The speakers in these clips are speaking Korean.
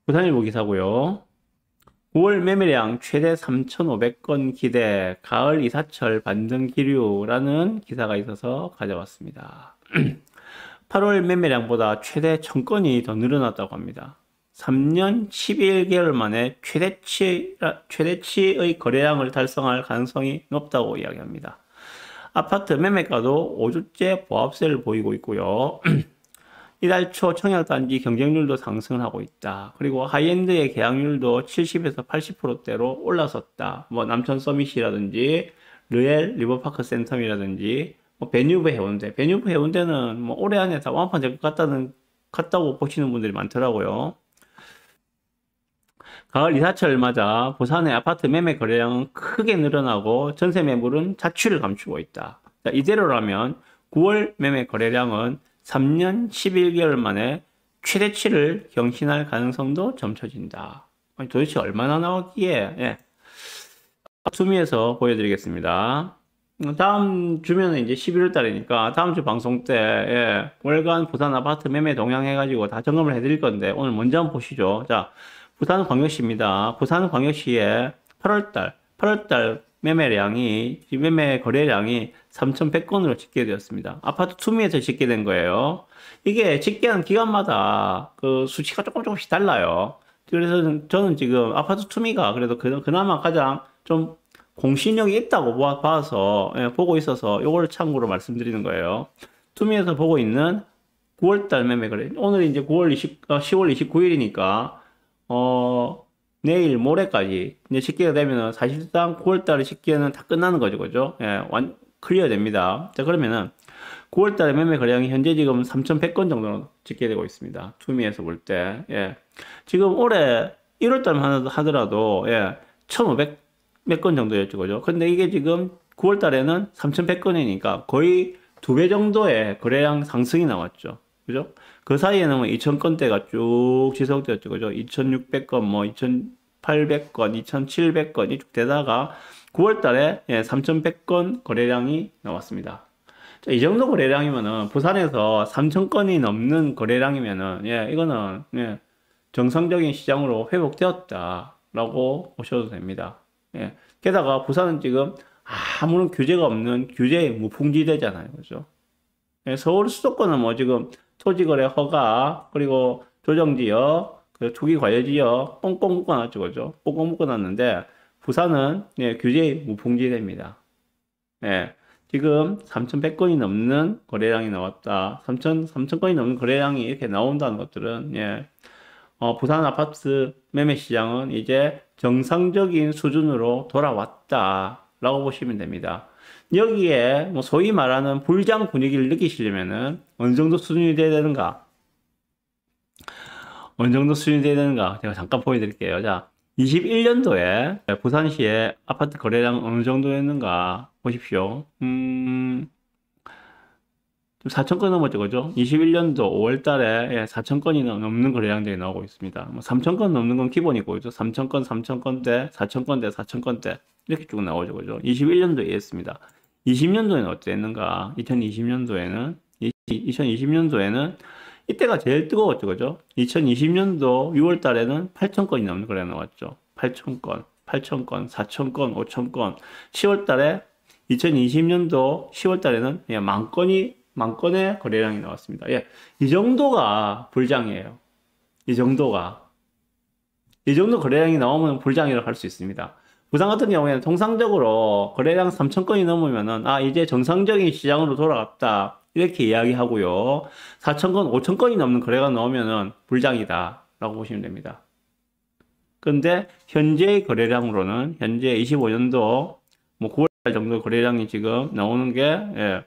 부산일보 기사고요. 9월 매매량 최대 3,500건 기대, 가을 이사철 반등 기류라는 기사가 있어서 가져왔습니다. 8월 매매량보다 최대 1,000건이 더 늘어났다고 합니다. 3년 11개월 만에 최대치의 거래량을 달성할 가능성이 높다고 이야기합니다. 아파트 매매가도 5주째 보합세를 보이고 있고요. 이달 초 청약단지 경쟁률도 상승을 하고 있다. 그리고 하이엔드의 계약률도 70에서 80%대로 올라섰다. 뭐 남천 서밋이라든지 르엘 리버파크 센텀이라든지 뭐 베뉴브 해운대. 베뉴브 해운대는 뭐 올해 안에 다 완판될 것 같다고 보시는 분들이 많더라고요. 가을 이사철 맞아 부산의 아파트 매매 거래량은 크게 늘어나고 전세 매물은 자취를 감추고 있다. 자, 이대로라면 9월 매매 거래량은 3년 11개월 만에 최대치를 경신할 가능성도 점쳐진다. 아니, 도대체 얼마나 나왔기에? 예. 수미에서 보여드리겠습니다. 다음 주면은 이제 11월 달이니까 다음 주 방송 때 예, 월간 부산 아파트 매매 동향 해가지고 다 점검을 해드릴 건데 오늘 먼저 한번 보시죠. 자, 부산광역시입니다. 부산광역시의 8월달 매매 거래량이 3,100건으로 집계되었습니다. 아파트 투미에서 집계된 거예요. 이게 집계하는 기간마다 그 수치가 조금씩 달라요. 그래서 저는 지금 아파트 투미가 그래도 그나마 가장 좀 공신력이 있다고 봐서 예, 보고 있어서 이걸 참고로 말씀드리는 거예요. 투미에서 보고 있는 9월달 매매 거래. 오늘 이제 10월 29일이니까 내일 모레까지 이제 집계가 되면은 사실상 9월달에 집계는 다 끝나는 거죠, 그죠? 예, 클리어 됩니다. 자, 그러면은 9월달에 매매 거래량이 현재 지금 3,100건 정도로 집계되고 있습니다. 투미에서 볼 때, 예. 지금 올해 1월달만 하더라도, 예, 1,500 몇 건 정도였죠, 그죠? 근데 이게 지금 9월달에는 3,100건이니까 거의 2배 정도의 거래량 상승이 나왔죠. 그죠? 그 사이에는 뭐 2,000건대가 쭉 지속되었죠. 그죠? 2,600건, 뭐 2,800건, 2,700건이 쭉 되다가 9월 달에 3,100건 거래량이 나왔습니다. 자, 이 정도 거래량이면은 부산에서 3,000건이 넘는 거래량이면은 예, 이거는 예, 정상적인 시장으로 회복되었다라고 보셔도 됩니다. 예. 게다가 부산은 지금 아무런 규제가 없는 규제의 무풍지대잖아요. 그죠? 예, 서울 수도권은 뭐 지금 토지거래 허가, 그리고 조정지역, 그 투기과열지역 뽕뽕 묶어놨죠. 그죠? 뽕뽕 묶어놨는데, 부산은 예, 규제의 무풍지대입니다. 예, 지금 3,100건이 넘는 거래량이 나왔다. 3,000건이 넘는 거래량이 이렇게 나온다는 것들은, 예, 부산 아파트 매매 시장은 이제 정상적인 수준으로 돌아왔다라고 보시면 됩니다. 여기에 뭐 소위 말하는 불장 분위기를 느끼시려면은 어느 정도 수준이 돼야 되는가? 어느 정도 수준이 돼야 되는가? 제가 잠깐 보여드릴게요. 자, 21년도에 부산시의 아파트 거래량 어느 정도였는가 보십시오. 4,000건 넘었죠, 그죠? 21년도 5월 달에 4,000건이 넘는 거래량들이 나오고 있습니다. 뭐 3,000건 넘는 건 기본이고, 그죠? 3,000건, 3,000건대, 4,000건대, 4,000건대. 이렇게 쭉 나오죠, 그죠? 21년도에 했습니다. 20년도에는 어땠는가? 2020년도에는 이때가 제일 뜨거웠죠, 그죠? 2020년도 6월 달에는 8,000건이 넘는 거래가 나왔죠. 8,000건, 8,000건, 4,000건, 5,000건. 10월 달에 2020년도 10월 달에는 그냥 만 건의 거래량이 나왔습니다. 예, 이 정도가 불장이에요. 이 정도 거래량이 나오면 불장이라고 할 수 있습니다. 부산 같은 경우에는 통상적으로 거래량 3,000건이 넘으면은, 이제 정상적인 시장으로 돌아갔다. 이렇게 이야기하고요. 4,000건, 5,000건이 넘는 거래가 나오면은 불장이다. 라고 보시면 됩니다. 근데, 현재의 거래량으로는, 현재 25년도, 뭐 9월 정도 거래량이 지금 나오는 게, 예,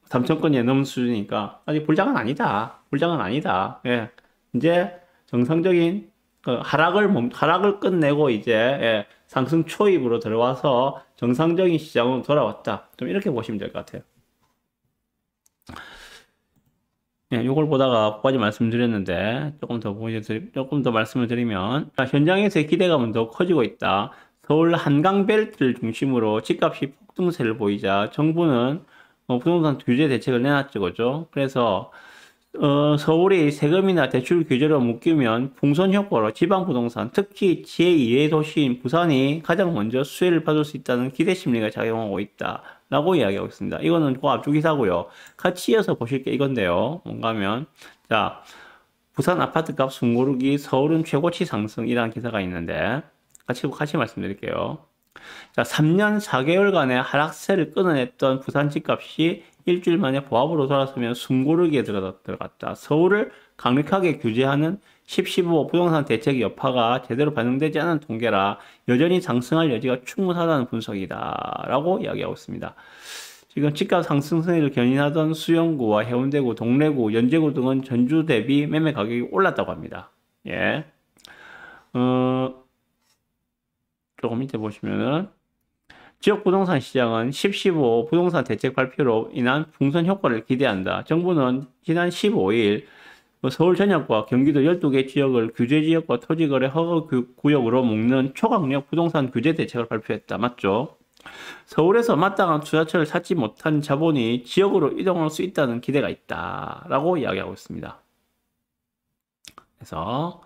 3,000건이 넘는 수준이니까, 아직 불장은 아니다. 불장은 아니다. 예, 이제 정상적인 하락을 끝내고 이제 예, 상승 초입으로 들어와서 정상적인 시장으로 돌아왔다. 좀 이렇게 보시면 될 것 같아요. 예, 요걸 보다가 까지 말씀드렸는데 조금 더 말씀을 드리면 현장에서의 기대감은 더 커지고 있다. 서울 한강 벨트를 중심으로 집값이 폭등세를 보이자 정부는 부동산 규제 대책을 내놨죠, 그죠? 그래서 서울이 세금이나 대출 규제로 묶이면 풍선 효과로 지방 부동산, 특히 제2의 도시인 부산이 가장 먼저 수혜를 받을 수 있다는 기대 심리가 작용하고 있다라고 이야기하고 있습니다. 이거는 그 앞쪽 기사고요. 같이 이어서 보실 게 이건데요. 뭔가 하면 자, 부산 아파트값 숨고르기 서울은 최고치 상승이라는 기사가 있는데 같이 말씀드릴게요. 자, 3년 4개월간의 하락세를 끊어냈던 부산 집값이 일주일 만에 보합으로 돌아서면 숨고르기에 들어갔다. 서울을 강력하게 규제하는 10.15 부동산 대책 여파가 제대로 반영되지 않은 통계라 여전히 상승할 여지가 충분하다는 분석이다. 라고 이야기하고 있습니다. 지금 집값 상승세를 견인하던 수영구와 해운대구, 동래구, 연제구 등은 전주 대비 매매 가격이 올랐다고 합니다. 예. 조금 밑에 보시면은 지역 부동산 시장은 10.15 부동산 대책 발표로 인한 풍선 효과를 기대한다. 정부는 지난 15일 서울 전역과 경기도 12개 지역을 규제지역과 토지거래 허가구역으로 묶는 초강력 부동산 규제 대책을 발표했다. 맞죠? 서울에서 마땅한 투자처를 찾지 못한 자본이 지역으로 이동할 수 있다는 기대가 있다. 라고 이야기하고 있습니다. 그래서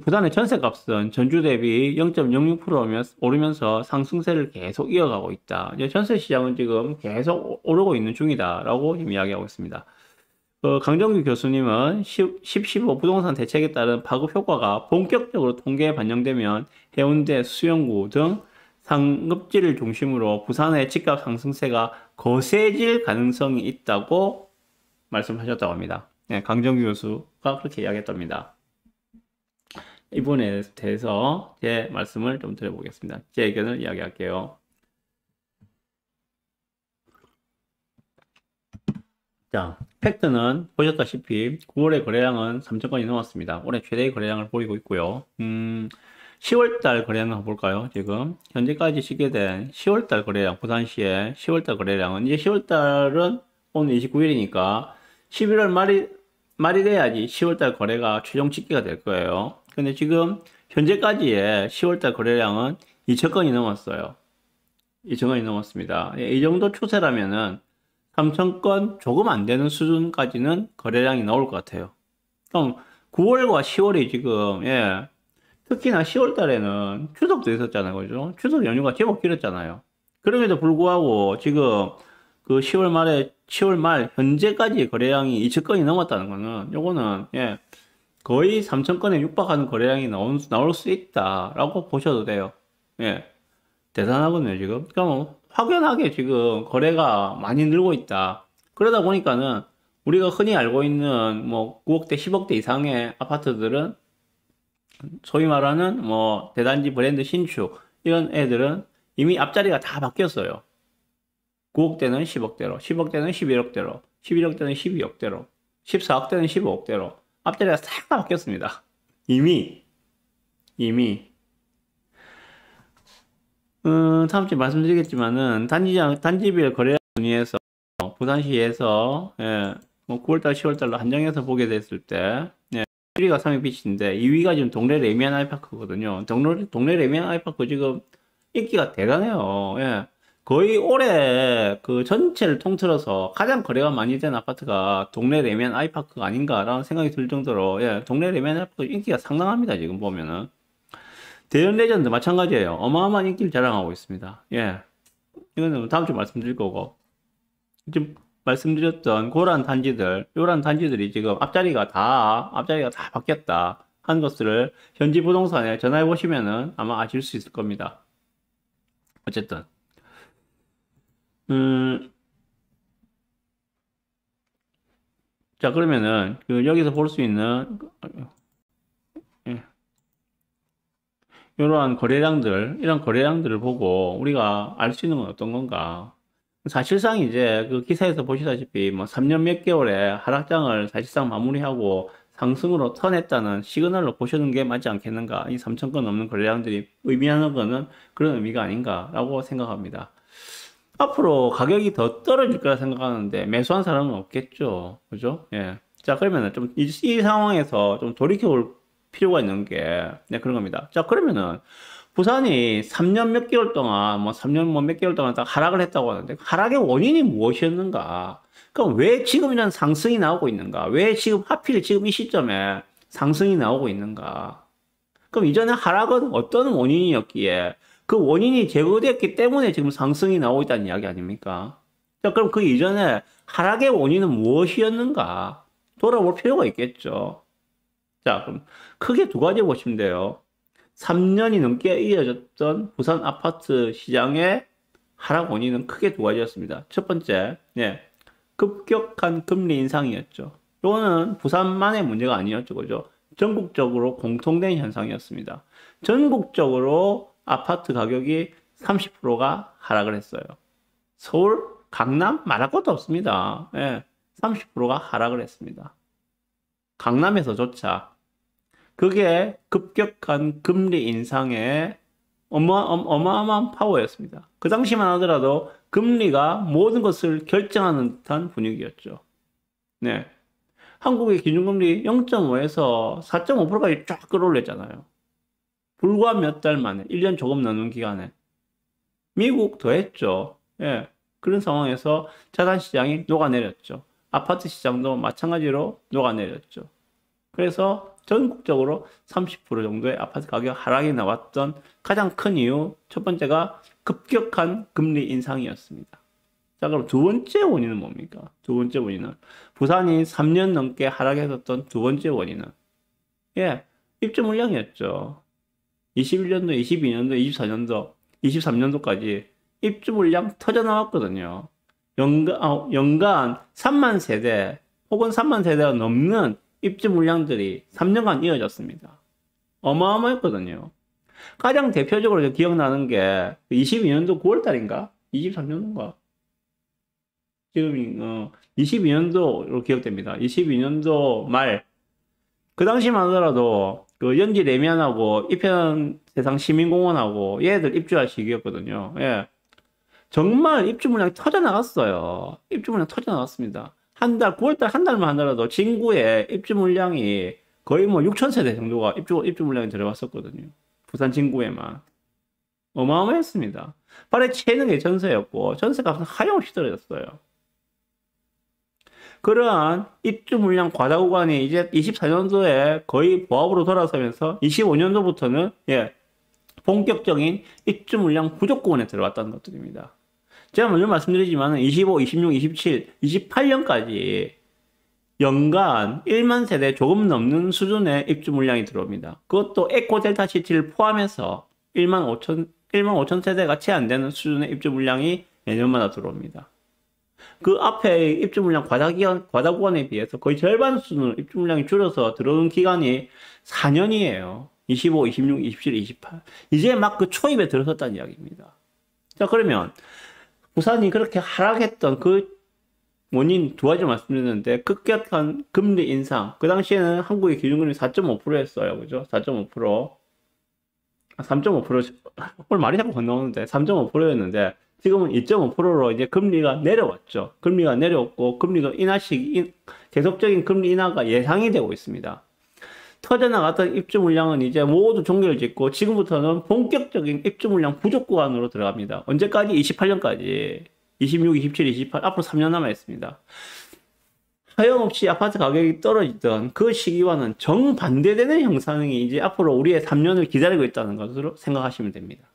부산의 전세값은 전주 대비 0.06% 오르면서 상승세를 계속 이어가고 있다. 전세 시장은 지금 계속 오르고 있는 중이다라고 이야기하고 있습니다. 강정규 교수님은 10.15 부동산 대책에 따른 파급 효과가 본격적으로 통계에 반영되면 해운대, 수영구 등 상급지를 중심으로 부산의 집값 상승세가 거세질 가능성이 있다고 말씀하셨다고 합니다. 네, 강정규 교수가 그렇게 이야기했답니다. 이 부분에 대해서 제 말씀을 좀 드려보겠습니다. 제 의견을 이야기할게요. 자, 팩트는 보셨다시피 9월의 거래량은 3천 건이 넘었습니다. 올해 최대의 거래량을 보이고 있고요. 10월달 거래량 한번 볼까요? 지금 현재까지 집계된 10월달 거래량, 부산시의 10월달 거래량은 이제 10월달은 오늘 29일이니까 11월 말이 돼야지 10월달 거래가 최종 집계가 될 거예요. 근데 지금 현재까지의 10월달 거래량은 2천 건이 넘었어요. 2천 건이 넘었습니다. 이 정도 추세라면은 3천 건 조금 안 되는 수준까지는 거래량이 나올 것 같아요. 그럼 9월과 10월이 지금 특히나 10월 달에는 추석도 있었잖아요. 그죠? 추석 연휴가 제법 길었잖아요. 그럼에도 불구하고 지금 그 10월 말 현재까지 거래량이 2천 건이 넘었다는 거는 요거는 거의 3천 건에 육박하는 거래량이 나올 수 있다라고 보셔도 돼요. 대단하거든요, 지금. 그러니까 확연하게 지금 거래가 많이 늘고 있다. 그러다 보니까는 우리가 흔히 알고 있는 9억대, 10억대 이상의 아파트들은 소위 말하는 대단지 브랜드 신축 이런 애들은 이미 앞자리가 다 바뀌었어요. 9억대는 10억대로, 10억대는 11억대로, 11억대는 12억대로, 14억대는 15억대로 앞자리가 싹 다 바뀌었습니다. 이미 다음 주에 말씀드리겠지만은 단지별 거래량 논의에서 부산시에서 9월달 10월달로 한정해서 보게 됐을 때 1위가 삼익빛인데 2위가 지금 동래 레미안 아이파크거든요. 동래 레미안 아이파크 지금 인기가 대단해요. 거의 올해 그 전체를 통틀어서 가장 거래가 많이 된 아파트가 동래 레미안 아이파크가 아닌가라는 생각이 들 정도로 동래 레미안 아이파크 인기가 상당합니다. 지금 보면은 대연 레전드 마찬가지예요. 어마어마한 인기를 자랑하고 있습니다. 이거는 다음 주에 말씀드릴 거고 지금 말씀드렸던 요런 단지들이 지금 앞자리가 다 바뀌었다 하는 것을 현지 부동산에 전화해 보시면은 아마 아실 수 있을 겁니다. 어쨌든 자 그러면은 여기서 볼 수 있는 이런 거래량들을 보고 우리가 알 수 있는 건 어떤 건가? 사실상 이제 그 기사에서 보시다시피 3년 몇 개월의 하락장을 사실상 마무리하고 상승으로 턴했다는 시그널로 보시는 게 맞지 않겠는가? 이 3천 건 넘는 거래량들이 의미하는 거는 그런 의미가 아닌가라고 생각합니다. 앞으로 가격이 더 떨어질 거라 생각하는데 매수한 사람은 없겠죠. 그죠? 자, 그러면은 좀 이 상황에서 좀 돌이켜볼 필요가 있는 게 그런 겁니다. 자, 그러면은 부산이 3년 몇 개월 동안 3년 몇 개월 동안 딱 하락을 했다고 하는데 하락의 원인이 무엇이었는가? 그럼 왜 지금 이런 상승이 나오고 있는가? 왜 지금 하필 지금 이 시점에 상승이 나오고 있는가? 그럼 이전에 하락은 어떤 원인이었기에 그 원인이 제거됐기 때문에 지금 상승이 나오고 있다는 이야기 아닙니까? 자, 그럼 그 이전에 하락의 원인은 무엇이었는가? 돌아볼 필요가 있겠죠. 자, 그럼 크게 두 가지 보시면 돼요. 3년이 넘게 이어졌던 부산 아파트 시장의 하락 원인은 크게 두 가지였습니다. 첫 번째, 급격한 금리 인상이었죠. 이거는 부산만의 문제가 아니었죠. 그죠? 전국적으로 공통된 현상이었습니다. 전국적으로 아파트 가격이 30%가 하락을 했어요. 서울, 강남 말할 것도 없습니다. 30%가 하락을 했습니다. 강남에서조차. 그게 급격한 금리 인상의 어마어마한 파워였습니다. 그 당시만 하더라도 금리가 모든 것을 결정하는 듯한 분위기였죠. 네. 한국의 기준금리 0.5에서 4.5%까지 쫙 끌어올렸잖아요. 불과 몇 달 만에, 1년 조금 넘는 기간에. 미국 더 했죠. 그런 상황에서 자산 시장이 녹아내렸죠. 아파트 시장도 마찬가지로 녹아내렸죠. 그래서 전국적으로 30% 정도의 아파트 가격 하락이 나왔던 가장 큰 이유, 첫 번째가 급격한 금리 인상이었습니다. 자, 그럼 두 번째 원인은 뭡니까? 두 번째 원인은 부산이 3년 넘게 하락했었던 두 번째 원인은 입주 물량이었죠. 21년도, 22년도, 24년도, 23년도까지 입주 물량 터져 나왔거든요. 연간 3만 세대 혹은 3만 세대가 넘는 입주 물량들이 3년간 이어졌습니다. 어마어마했거든요. 가장 대표적으로 기억나는 게 22년도 9월달인가? 23년도인가? 지금 22년도로 기억됩니다. 22년도 말. 그 당시만 하더라도 그 연지 레미안하고 이편 세상 시민공원하고 얘들 입주할 시기였거든요. 정말 입주 물량이 터져 나갔어요. 입주 물량 터져 나갔습니다. 한 달, 9월달 한 달만 하더라도 진구에 입주 물량이 거의 뭐 6천 세대 정도가 입주 물량이 들어갔었거든요. 부산 진구에만. 어마어마했습니다. 발에 채는 게 전세였고, 전세값은 하염없이 떨어졌어요. 그러한 입주 물량 과다 구간이 이제 24년도에 거의 보합으로 돌아서면서 25년도부터는 본격적인 입주 물량 부족 구간에 들어왔다는 것들입니다. 제가 먼저 말씀드리지만 25, 26, 27, 28년까지 연간 1만 세대 조금 넘는 수준의 입주 물량이 들어옵니다. 그것도 에코 델타 시티를 포함해서 1만 5천 세대가 채 안 되는 수준의 입주 물량이 매년마다 들어옵니다. 그 앞에 입주 물량 과다 구간에 비해서 거의 절반 수준으로 입주 물량이 줄어서 들어오는 기간이 4년이에요. 25, 26, 27, 28. 이제 막 그 초입에 들어섰다는 이야기입니다. 자, 그러면 부산이 그렇게 하락했던 그 원인 두 가지 말씀드렸는데, 급격한 금리 인상. 그 당시에는 한국의 기준금리 4.5%였어요. 그죠? 4.5%. 3.5%. 오늘 말이 자꾸 건너오는데, 3.5%였는데, 지금은 2.5%로 이제 금리가 내려왔죠. 금리가 내려왔고, 금리도 계속적인 금리 인하가 예상이 되고 있습니다. 터져나갔던 입주 물량은 이제 모두 종결을 짓고, 지금부터는 본격적인 입주 물량 부족 구간으로 들어갑니다. 언제까지? 28년까지. 26, 27, 28, 앞으로 3년 남아 있습니다. 하염없이 아파트 가격이 떨어지던 그 시기와는 정반대되는 형상이 이제 앞으로 우리의 3년을 기다리고 있다는 것으로 생각하시면 됩니다.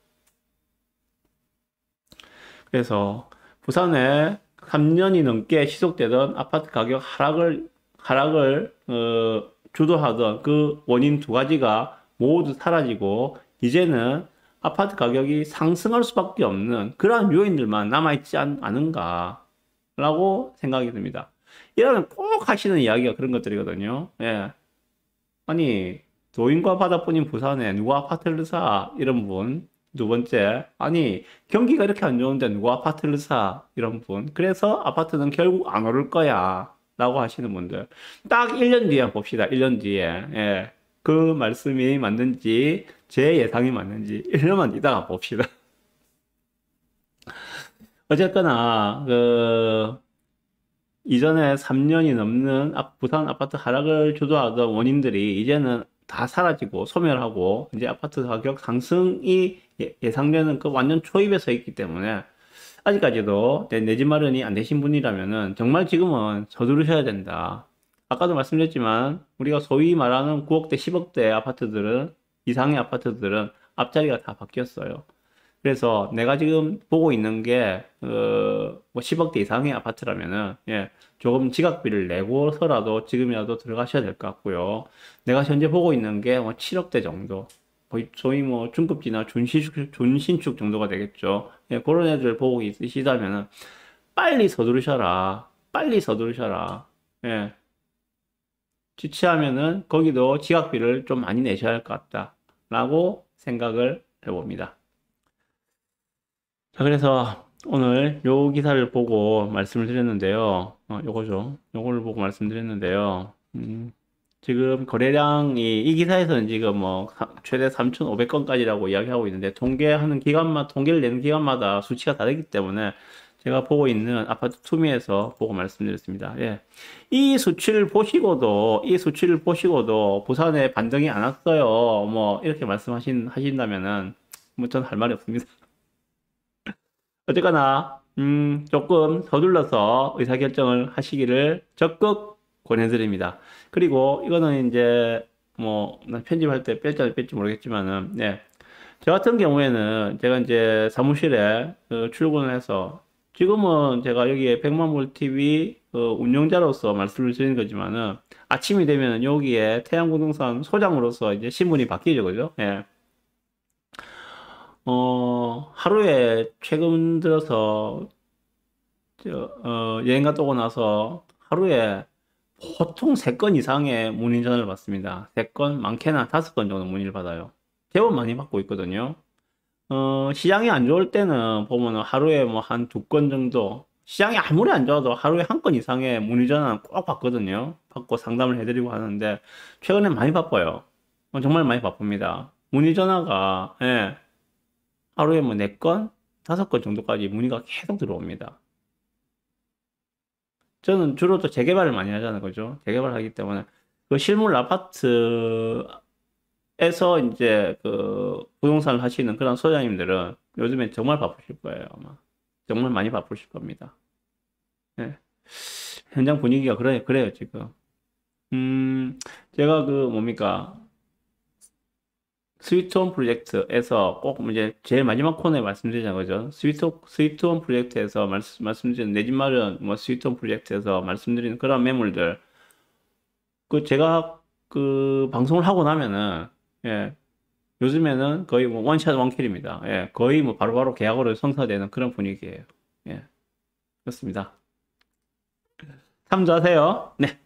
그래서 부산에 3년이 넘게 지속되던 아파트 가격 하락을 주도하던 그 원인 두 가지가 모두 사라지고, 이제는 아파트 가격이 상승할 수밖에 없는 그러한 요인들만 남아있지 않은가라고 생각이 듭니다. 이러면 꼭 하시는 이야기가 그런 것들이거든요. 아니, 노인과 바다뿐인 부산에 누가 아파트를 사? 이런 분. 두 번째, 아니, 경기가 이렇게 안 좋은데 누가 아파트를 사? 이런 분. 그래서 아파트는 결국 안 오를 거야. 라고 하시는 분들. 딱 1년 뒤에 봅시다. 1년 뒤에. 그 말씀이 맞는지, 제 예상이 맞는지, 1년만 이따가 봅시다. 어쨌거나, 이전에 3년이 넘는 부산 아파트 하락을 주도하던 원인들이 이제는 다 사라지고 소멸하고, 이제 아파트 가격 상승이 예상되는 그 완전 초입에 서 있기 때문에 아직까지도 내 집 마련이 안 되신 분이라면은 정말 지금은 서두르셔야 된다. 아까도 말씀드렸지만 우리가 소위 말하는 9억대, 10억대 아파트들은 이상의 아파트들은 앞자리가 다 바뀌었어요. 그래서 내가 지금 보고 있는 게, 뭐 10억대 이상의 아파트라면은, 예, 조금 지각비를 내고서라도 지금이라도 들어가셔야 될 것 같고요. 내가 현재 보고 있는 게 뭐 7억대 정도. 거의 소위 뭐 중급지나 준신축 정도가 되겠죠. 예, 그런 애들 보고 있으시다면은, 빨리 서두르셔라. 빨리 서두르셔라. 예. 지치하면은 거기도 지각비를 좀 많이 내셔야 할 것 같다. 라고 생각을 해봅니다. 자, 그래서 오늘 요 기사를 보고 말씀을 드렸는데요. 요거죠. 요거를 보고 말씀드렸는데요. 지금 거래량이, 이 기사에서는 지금 뭐 최대 3,500건까지라고 이야기하고 있는데, 통계를 내는 기관마다 수치가 다르기 때문에 제가 보고 있는 아파트 투미에서 보고 말씀드렸습니다. 예. 이 수치를 보시고도 부산에 반등이 안 왔어요. 뭐, 이렇게 하신다면은, 뭐, 전 할 말이 없습니다. 어쨌거나 조금 서둘러서 의사결정을 하시기를 적극 권해드립니다. 그리고 이거는 이제 뭐 편집할 때 뺄지 안 뺄지 모르겠지만은, 네. 저 같은 경우에는 제가 이제 사무실에 출근을 해서, 지금은 제가 여기에 백만불 TV 운영자로서 말씀을 드리는 거지만은, 아침이 되면 여기에 태양부동산 소장으로서 이제 신분이 바뀌죠, 그죠? 예. 하루에 최근 들어서 여행 갔다 오고 나서 하루에 보통 3건 이상의 문의 전화를 받습니다. 3건, 많게는 5건 정도 문의를 받아요. 제법 많이 받고 있거든요. 시장이 안 좋을 때는 보면 하루에 뭐 한 2건 정도, 시장이 아무리 안 좋아도 하루에 1건 이상의 문의 전화는 꼭 받거든요. 받고 상담을 해드리고 하는데, 최근에 많이 바빠요. 정말 많이 바쁩니다. 문의 전화가, 예, 하루에 뭐 4건, 5건 정도까지 문의가 계속 들어옵니다. 저는 주로 또 재개발을 많이 하잖아요. 그죠? 재개발을 하기 때문에 그 실물 아파트에서 이제 그 부동산을 하시는 그런 소장님들은 요즘에 정말 바쁘실 거예요. 아마. 정말 많이 바쁘실 겁니다. 예. 현장 분위기가 그래요, 지금. 제가 그 뭡니까? 스위트홈 프로젝트에서 꼭 이제 제일 마지막 코너에 말씀드리자는 거죠. 스위트홈 프로젝트에서 말씀드리는 내 집 마련, 뭐 스위트홈 프로젝트에서 말씀드리는 그런 매물들. 그 제가 그 방송을 하고 나면은, 예, 요즘에는 거의 뭐 원샷 원킬입니다. 예, 거의 뭐 바로바로 계약으로 성사되는 그런 분위기예요. 예, 그렇습니다. 참조하세요. 네.